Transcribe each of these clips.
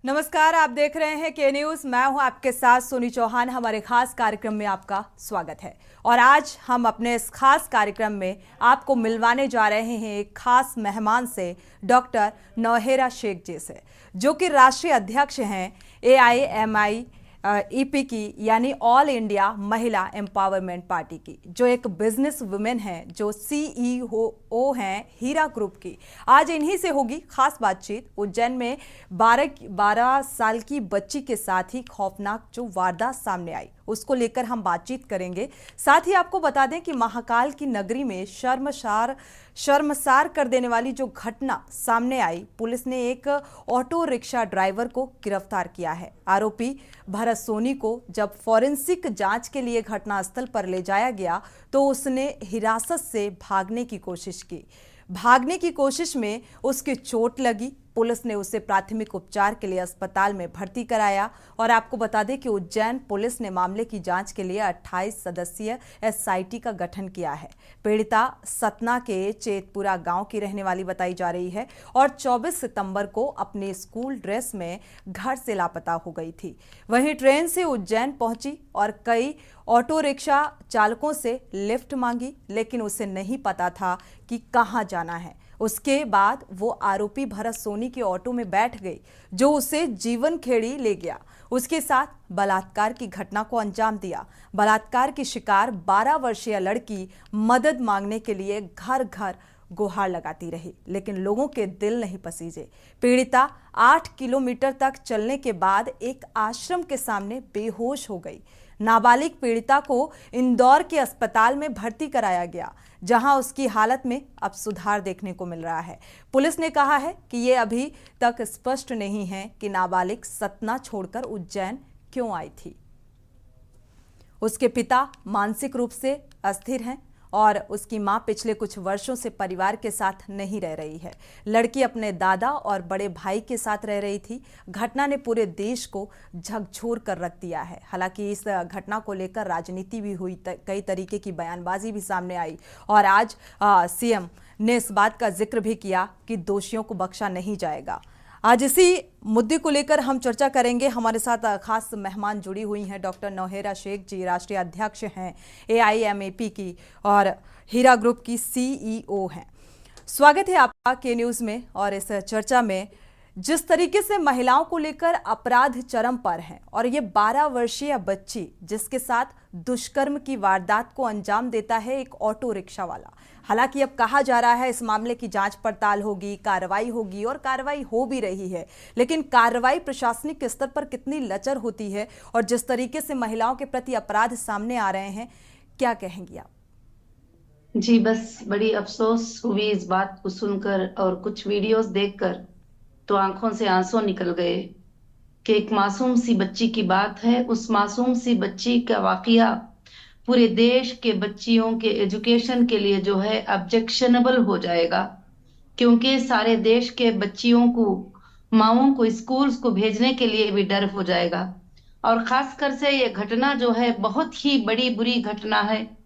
नमस्कार, आप देख रहे हैं के न्यूज। मैं हूं आपके साथ सोनी चौहान। हमारे खास कार्यक्रम में आपका स्वागत है और आज हम अपने इस खास कार्यक्रम में आपको मिलवाने जा रहे हैं एक खास मेहमान से, डॉक्टर नौहेरा शेख जी से, जो कि राष्ट्रीय अध्यक्ष हैं AIMIEP की, यानी ऑल इंडिया महिला एम्पावरमेंट पार्टी की, जो एक बिजनेस वुमेन है, जो CEO हैं हीरा ग्रुप की। आज इन्हीं से होगी खास बातचीत। उज्जैन में 12 साल की बच्ची के साथ ही खौफनाक जो वारदात सामने आई, उसको लेकर हम बातचीत करेंगे। साथ ही आपको बता दें कि महाकाल की नगरी में शर्मसार कर देने वाली जो घटना सामने आई, पुलिस ने एक ऑटो रिक्शा ड्राइवर को गिरफ्तार किया है। आरोपी भरत सोनी को जब फॉरेंसिक जांच के लिए घटनास्थल पर ले जाया गया तो उसने हिरासत से भागने की कोशिश की। भागने की कोशिश में उसकी चोट लगी। पुलिस ने उसे प्राथमिक उपचार के लिए अस्पताल में भर्ती कराया। और आपको बता दें कि उज्जैन पुलिस ने मामले की जांच के लिए 28 सदस्यीय SIT का गठन किया है। पीड़िता सतना के चेतपुरा गांव की रहने वाली बताई जा रही है और 24 सितंबर को अपने स्कूल ड्रेस में घर से लापता हो गई थी। वहीं ट्रेन से उज्जैन पहुंची और कई ऑटो रिक्शा चालकों से लिफ्ट मांगी, लेकिन उसे नहीं पता था कि कहां जाना है। उसके बाद वो आरोपी भरत सोनी के ऑटो में बैठ गई, जो उसे जीवन खेड़ी ले गया। उसके साथ बलात्कार की घटना को अंजाम दिया। बलात्कार की शिकार 12 वर्षीय लड़की मदद मांगने के लिए घर घर गुहार लगाती रही, लेकिन लोगों के दिल नहीं पसीजे। पीड़िता 8 किलोमीटर तक चलने के बाद एक आश्रम के सामने बेहोश हो गई। नाबालिग पीड़िता को इंदौर के अस्पताल में भर्ती कराया गया, जहां उसकी हालत में अब सुधार देखने को मिल रहा है। पुलिस ने कहा है कि ये अभी तक स्पष्ट नहीं है कि नाबालिग सतना छोड़कर उज्जैन क्यों आई थी। उसके पिता मानसिक रूप से अस्थिर हैं और उसकी मां पिछले कुछ वर्षों से परिवार के साथ नहीं रह रही है। लड़की अपने दादा और बड़े भाई के साथ रह रही थी। घटना ने पूरे देश को झकझोर कर रख दिया है। हालांकि इस घटना को लेकर राजनीति भी हुई, कई तरीके की बयानबाजी भी सामने आई और आज CM ने इस बात का जिक्र भी किया कि दोषियों को बख्शा नहीं जाएगा। आज इसी मुद्दे को लेकर हम चर्चा करेंगे। हमारे साथ खास मेहमान जुड़ी हुई हैं डॉक्टर नौहेरा शेख जी, राष्ट्रीय अध्यक्ष हैं AIMIEP की और हीरा ग्रुप की CEO हैं। स्वागत है आपका के न्यूज़ में। और इस चर्चा में जिस तरीके से महिलाओं को लेकर अपराध चरम पर हैं और ये 12 वर्षीय बच्ची जिसके साथ दुष्कर्म की वारदात को अंजाम देता है एक ऑटो रिक्शा वाला। हालांकि अब कहा जा रहा है इस मामले की जांच पड़ताल होगी, कार्रवाई होगी और कार्रवाई हो भी रही है, लेकिन कार्रवाई प्रशासनिक स्तर पर कितनी लचर होती है और जिस तरीके से महिलाओं के प्रति अपराध सामने आ रहे हैं, क्या कहेंगी आप? जी, बस बड़ी अफसोस हुई इस बात को सुनकर और कुछ वीडियोस देखकर तो आंखों से आंसू निकल गए कि एक मासूम सी बच्ची की बात है। उस मासूम सी बच्ची का वाकया पूरे देश के बच्चियों के एजुकेशन के लिए जो है ऑब्जेक्शनेबल हो जाएगा, क्योंकि सारे देश के बच्चियों को, माओं को स्कूल्स को भेजने के लिए भी डर हो जाएगा। और खासकर से ये घटना जो है बहुत ही बड़ी बुरी घटना है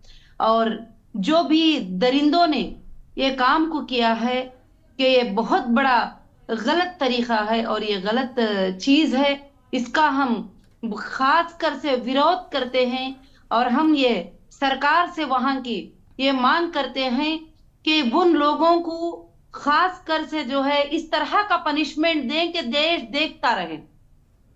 और जो भी दरिंदों ने ये काम को किया है कि ये बहुत बड़ा गलत तरीका है और ये गलत चीज है, इसका हम खास कर से विरोध करते हैं। और हम ये सरकार से वहां की ये मांग करते हैं कि उन लोगों को खास कर से जो है इस तरह का पनिशमेंट दें कि देश देखता रहे।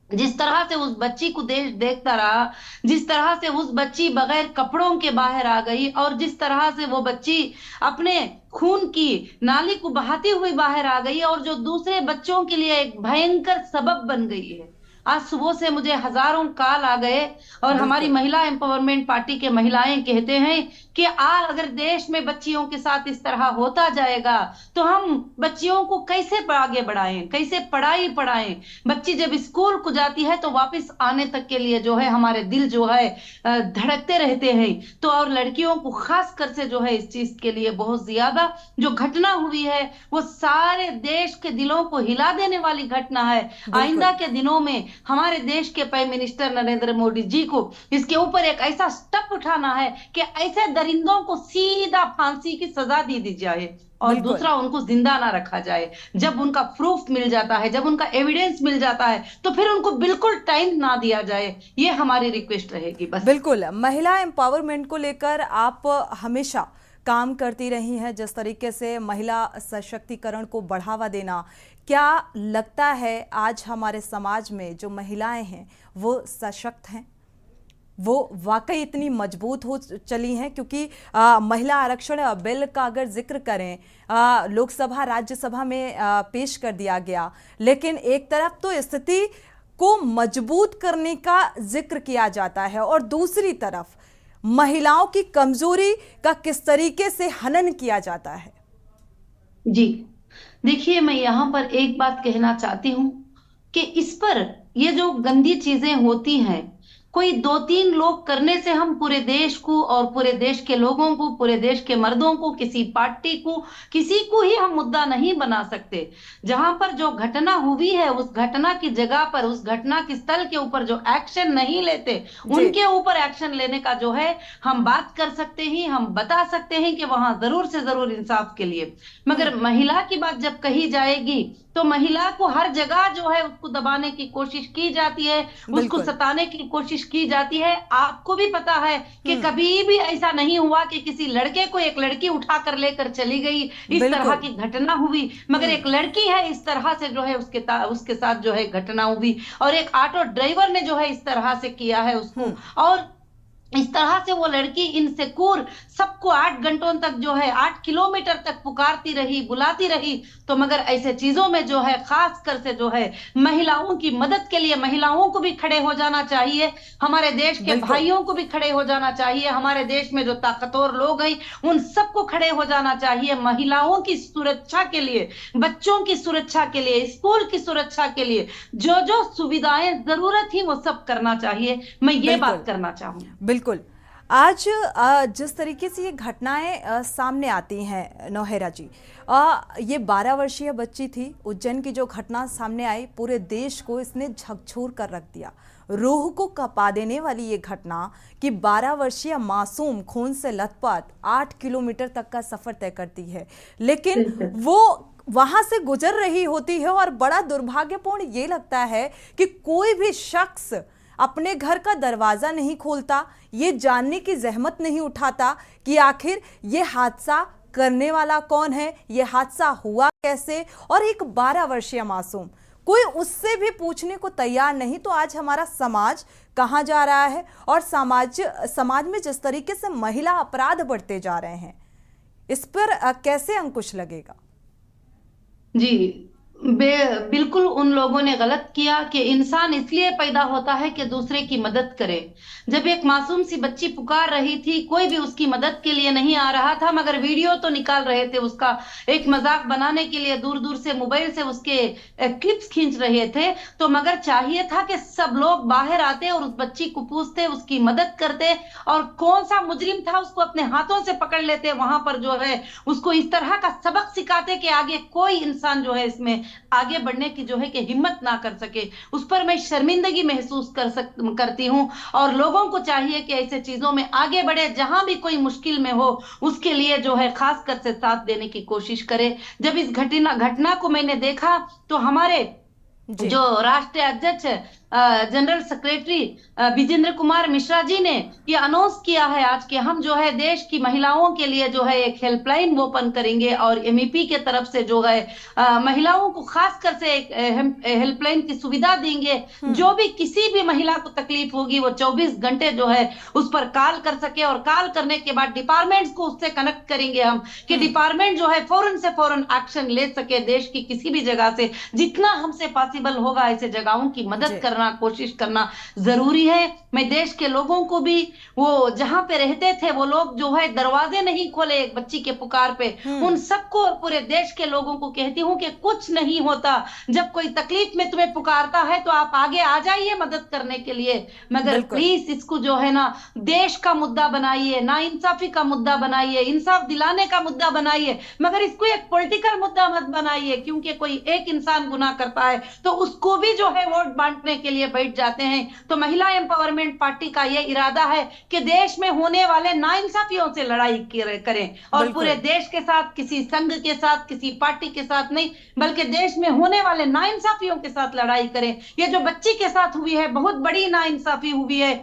जिस तरह से उस बच्ची को देश देखता रहा, जिस तरह से उस बच्ची बगैर कपड़ों के बाहर आ गई और जिस तरह से वो बच्ची अपने खून की नाली को बहाती हुई बाहर आ गई और जो दूसरे बच्चों के लिए एक भयंकर सबब बन गई है। आज सुबह से मुझे हजारों कॉल आ गए और हमारी महिला एम्पावरमेंट पार्टी के महिलाएं कहते हैं कि अगर देश में बच्चियों के साथ इस तरह होता जाएगा तो हम बच्चियों को कैसे आगे बढ़ाएं, कैसे पढ़ाई पढ़ाएं। बच्ची जब स्कूल को जाती है तो वापस आने तक के लिए जो है हमारे दिल जो है धड़कते रहते हैं। तो और लड़कियों को खास कर से जो है इस चीज के लिए बहुत ज्यादा जो घटना हुई है वो सारे देश के दिलों को हिला देने वाली घटना है। आइंदा के दिनों में हमारे देश के प्राइम मिनिस्टर नरेंद्र मोदी जी को इसके ऊपर एक ऐसा स्टेप उठाना है कि ऐसे दरिंदों को सीधा फांसी की सजा दी जाए, और बिल्कुल दूसरा उनको जिंदा ना रखा जाए। जब उनका प्रूफ मिल जाता है, जब उनका एविडेंस मिल जाता है, तो फिर उनको बिल्कुल टाइम ना दिया जाए। ये हमारी रिक्वेस्ट रहेगी बस। बिल्कुल, महिला एम्पावरमेंट को लेकर आप हमेशा काम करती रही हैं, जिस तरीके से महिला सशक्तिकरण को बढ़ावा देना। क्या लगता है आज हमारे समाज में जो महिलाएं हैं वो सशक्त हैं, वो वाकई इतनी मजबूत हो चली हैं? क्योंकि महिला आरक्षण बिल का अगर जिक्र करें, लोकसभा राज्यसभा में पेश कर दिया गया, लेकिन एक तरफ तो स्थिति को मजबूत करने का जिक्र किया जाता है और दूसरी तरफ महिलाओं की कमजोरी का किस तरीके से हनन किया जाता है। जी देखिए, मैं यहाँ पर एक बात कहना चाहती हूँ कि इस पर ये जो गंदी चीजें होती हैं, कोई 2-3 लोग करने से हम पूरे देश को और पूरे देश के लोगों को, पूरे देश के मर्दों को, किसी पार्टी को, किसी को ही हम मुद्दा नहीं बना सकते। जहां पर जो घटना हुई है उस घटना की जगह पर, उस घटना के स्थल के ऊपर जो एक्शन नहीं लेते, उनके ऊपर एक्शन लेने का जो है हम बात कर सकते हैं, हम बता सकते हैं कि वहां जरूर से जरूर इंसाफ के लिए। मगर महिला की बात जब कही जाएगी तो महिला को हर जगह जो है उसको दबाने की कोशिश की जाती है, उसको सताने की कोशिश की जाती है। आपको भी पता है कि कभी भी ऐसा नहीं हुआ कि किसी लड़के को एक लड़की उठाकर लेकर चली गई, इस तरह की घटना हुई। मगर एक लड़की है इस तरह से जो है उसके साथ जो है घटना हुई, और एक ऑटो ड्राइवर ने जो है इस तरह से किया है उसको, और इस तरह से वो लड़की इनसिक्योर सबको 8 घंटों तक जो है 8 किलोमीटर तक पुकारती रही, बुलाती रही। तो मगर ऐसे चीजों में जो है खास कर से जो है महिलाओं की मदद के लिए महिलाओं को भी खड़े हो जाना चाहिए, हमारे देश के भाइयों को भी खड़े हो जाना चाहिए, हमारे देश में जो ताकतवर लोग हैं उन सबको खड़े हो जाना चाहिए। महिलाओं की सुरक्षा के लिए, बच्चों की सुरक्षा के लिए, स्कूल की सुरक्षा के लिए जो जो सुविधाएं जरूरत थी वो सब करना चाहिए। मैं ये बात करना चाहूंगी। बिल्कुल, आज जिस तरीके से ये घटनाएं सामने आती हैं नौहेरा जी, ये 12 वर्षीय बच्ची थी, उज्जैन की जो घटना सामने आई पूरे देश को इसने झकझोर कर रख दिया। रूह को कपा देने वाली ये घटना कि 12 वर्षीय मासूम खून से लथपथ 8 किलोमीटर तक का सफर तय करती है, लेकिन वो वहां से गुजर रही होती है। और बड़ा दुर्भाग्यपूर्ण ये लगता है कि कोई भी शख्स अपने घर का दरवाजा नहीं खोलता, ये जानने की जहमत नहीं उठाता कि आखिर ये हादसा करने वाला कौन है, ये हादसा हुआ कैसे। और एक 12 वर्षीय मासूम, कोई उससे भी पूछने को तैयार नहीं। तो आज हमारा समाज कहाँ जा रहा है, और समाज में जिस तरीके से महिला अपराध बढ़ते जा रहे हैं, इस पर कैसे अंकुश लगेगा? जी बिल्कुल, उन लोगों ने गलत किया कि इंसान इसलिए पैदा होता है कि दूसरे की मदद करे। जब एक मासूम सी बच्ची पुकार रही थी, कोई भी उसकी मदद के लिए नहीं आ रहा था, मगर वीडियो तो निकाल रहे थे उसका, एक मजाक बनाने के लिए दूर दूर से मोबाइल से उसके क्लिप्स खींच रहे थे। तो मगर चाहिए था कि सब लोग बाहर आते और उस बच्ची को पूछते, उसकी मदद करते, और कौन सा मुजरिम था उसको अपने हाथों से पकड़ लेते, वहां पर जो है उसको इस तरह का सबक सिखाते कि आगे कोई इंसान जो है इसमें आगे बढ़ने की जो है कि हिम्मत ना कर सके। उस पर मैं शर्मिंदगी महसूस करती हूं, और लोगों को चाहिए कि ऐसे चीजों में आगे बढ़े, जहां भी कोई मुश्किल में हो उसके लिए जो है खास कर से साथ देने की कोशिश करे। जब इस घटना को मैंने देखा तो हमारे जो राष्ट्रीय अध्यक्ष जनरल सेक्रेटरी विजेंद्र कुमार मिश्रा जी ने ये अनाउंस किया है आज कि हम जो है देश की महिलाओं के लिए जो है एक हेल्पलाइन ओपन करेंगे, और एमईपी के तरफ से जो है महिलाओं को खास कर से एक हेल्पलाइन की सुविधा देंगे। जो भी किसी भी महिला को तकलीफ होगी वो 24 घंटे जो है उस पर कॉल कर सके, और कॉल करने के बाद डिपार्टमेंट्स को उससे कनेक्ट करेंगे हम, कि डिपार्टमेंट जो है फौरन से फौरन एक्शन ले सके। देश की किसी भी जगह से जितना हमसे पॉसिबल होगा ऐसे जगहों की मदद करना, कोशिश करना जरूरी है। मैं देश के लोगों को भी, वो जहां पे रहते थे वो लोग जो है दरवाजे नहीं खोले एक बच्ची के पुकार पे, उन सबको और पूरे देश के लोगों को कहती हूं कि कुछ नहीं होता। जब कोई तकलीफ में तुम्हें पुकारता है तो आप आगे आ जाइए मदद करने के लिए, मगर प्लीज इसको जो है ना देश का मुद्दा बनाइए, ना इंसाफी का मुद्दा बनाइए, इंसाफ दिलाने का मुद्दा बनाइए, मगर इसको एक पॉलिटिकल मुद्दा मत बनाइए। क्योंकि कोई एक इंसान गुनाह करता है तो उसको भी जो है वोट बांटने के के लिए बैठ जाते हैं। तो महिला एम्पावरमेंट पार्टी का यह इरादा है कि देश में होने वाले नाइंसाफियों से लड़ाई करें और पूरे बिल्कुल। देश के साथ, किसी संघ के साथ, किसी पार्टी के साथ नहीं, बल्कि देश में होने वाले नाइंसाफियों के साथ लड़ाई करें। ये जो बच्ची के साथ हुई है, बहुत बड़ी नाइंसाफी हुई है।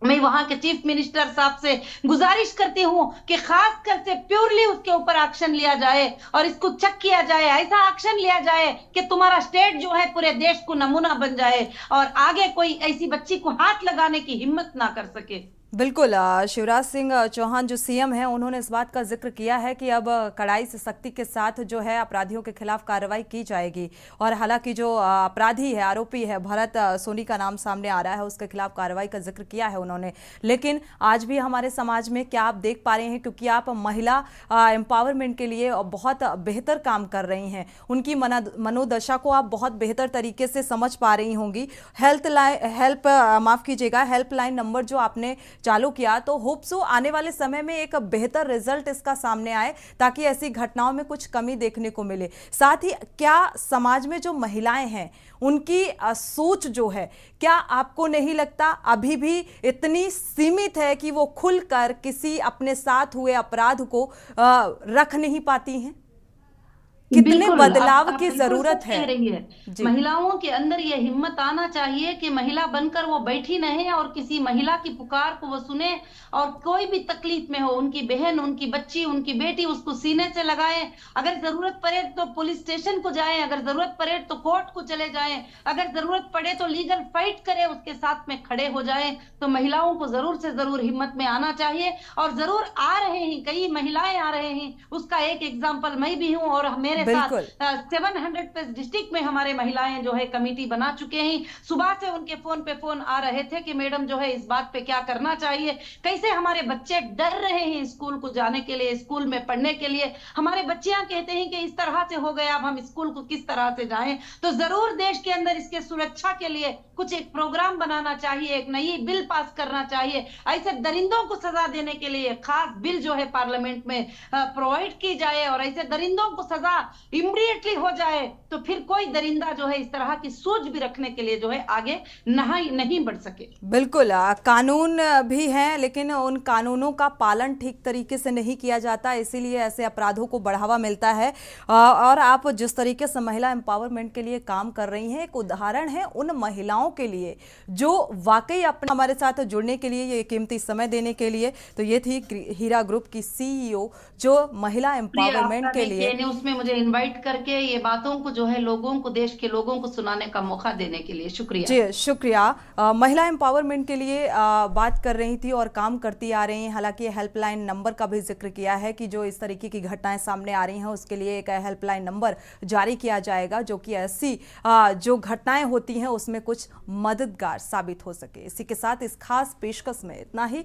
मैं वहां के चीफ मिनिस्टर साहब से गुजारिश करती हूं कि खास कर से प्योरली उसके ऊपर एक्शन लिया जाए और इसको चेक किया जाए, ऐसा एक्शन लिया जाए कि तुम्हारा स्टेट जो है पूरे देश को नमूना बन जाए और आगे कोई ऐसी बच्ची को हाथ लगाने की हिम्मत ना कर सके। बिल्कुल। शिवराज सिंह चौहान जो सीएम हैं, उन्होंने इस बात का जिक्र किया है कि अब कड़ाई से सख्ती के साथ जो है अपराधियों के खिलाफ कार्रवाई की जाएगी। और हालांकि जो अपराधी है, आरोपी है भरत सोनी का नाम सामने आ रहा है, उसके खिलाफ कार्रवाई का जिक्र किया है उन्होंने। लेकिन आज भी हमारे समाज में क्या आप देख पा रहे हैं, क्योंकि आप महिला एम्पावरमेंट के लिए बहुत बेहतर काम कर रही हैं, उनकी मनोदशा को आप बहुत बेहतर तरीके से समझ पा रही होंगी। हेल्पलाइन नंबर जो आपने चालू किया, तो होप सो आने वाले समय में एक बेहतर रिजल्ट इसका सामने आए, ताकि ऐसी घटनाओं में कुछ कमी देखने को मिले। साथ ही क्या समाज में जो महिलाएं हैं उनकी सोच जो है, क्या आपको नहीं लगता अभी भी इतनी सीमित है कि वो खुलकर किसी अपने साथ हुए अपराध को रख नहीं पाती हैं? कितने बिल्कुल, बदलाव आप की बिल्कुल जरूरत सच है? कह रही है। जी। महिलाओं के अंदर यह हिम्मत आना चाहिए कि महिला बनकर वो बैठी नहीं और किसी महिला की पुकार को वो सुने और कोई भी तकलीफ में हो, उनकी बहन, उनकी बच्ची, उनकी बेटी, उसको सीने से लगाए। अगर जरूरत पड़े तो पुलिस स्टेशन को जाएं, अगर जरूरत पड़े तो कोर्ट को चले जाएं, अगर जरूरत पड़े तो लीगल फाइट करें, उसके साथ में खड़े हो जाएं। तो महिलाओं को जरूर से जरूर हिम्मत में आना चाहिए और जरूर आ रहे हैं, कई महिलाएं आ रहे हैं। उसका एक एग्जाम्पल मैं भी हूँ और मेरे साथ बिल्कुल। 700 प्लस डिस्ट्रिक्ट में हमारे महिलाएं जो है कमेटी बना चुके हैं। सुबह से उनके फोन पे फोन आ रहे थे कि मैडम जो है इस बात पे क्या करना चाहिए, कैसे हमारे बच्चे डर रहे हैं स्कूल को जाने के लिए, स्कूल में पढ़ने के लिए। हमारे बच्चियां कहते हैं कि इस तरह से हो गया, अब हम स्कूल को किस तरह से जाएं। तो जरूर देश के अंदर इसके सुरक्षा के लिए कुछ एक प्रोग्राम बनाना चाहिए, एक नई बिल पास करना चाहिए। ऐसे दरिंदों को सजा देने के लिए खास बिल जो है पार्लियामेंट में प्रोवाइड की जाए और ऐसे दरिंदों को सजा इमीडिएटली हो जाए, तो फिर कोई दरिंदा जो है इस तरह की सोच भी रखने के लिए जो है आगे नहीं बढ़ सके। बिल्कुल। कानून भी हैं, लेकिन उन कानूनों का पालन ठीक तरीके से नहीं किया जाता, इसीलिए ऐसे अपराधों को बढ़ावा मिलता है। और आप जिस तरीके से महिला एम्पावरमेंट के लिए काम कर रही हैं, एक उदाहरण है उन महिलाओं के लिए जो वाकई अपने हमारे साथ जुड़ने के लिए, ये कीमती समय देने के लिए। तो ये थी हीरा ग्रुप की सीईओ जो महिला एम्पावरमेंट के लिए न्यूज़ में मुझे इनवाइट करके ये बातों को जो है लोगों को, देश के लोगों को सुनाने का मौका देने के लिए शुक्रिया। जी शुक्रिया। महिला एम्पावरमेंट के लिए बात कर रही थी और काम करती आ रही हैं। हालांकि हेल्पलाइन नंबर का भी जिक्र किया है कि जो इस तरीके की घटनाएं सामने आ रही हैं उसके लिए एक हेल्पलाइन नंबर जारी किया जाएगा, जो कि ऐसी जो घटनाएं होती हैं उसमें कुछ मददगार साबित हो सके। इसी के साथ इस खास पेशकश में इतना ही।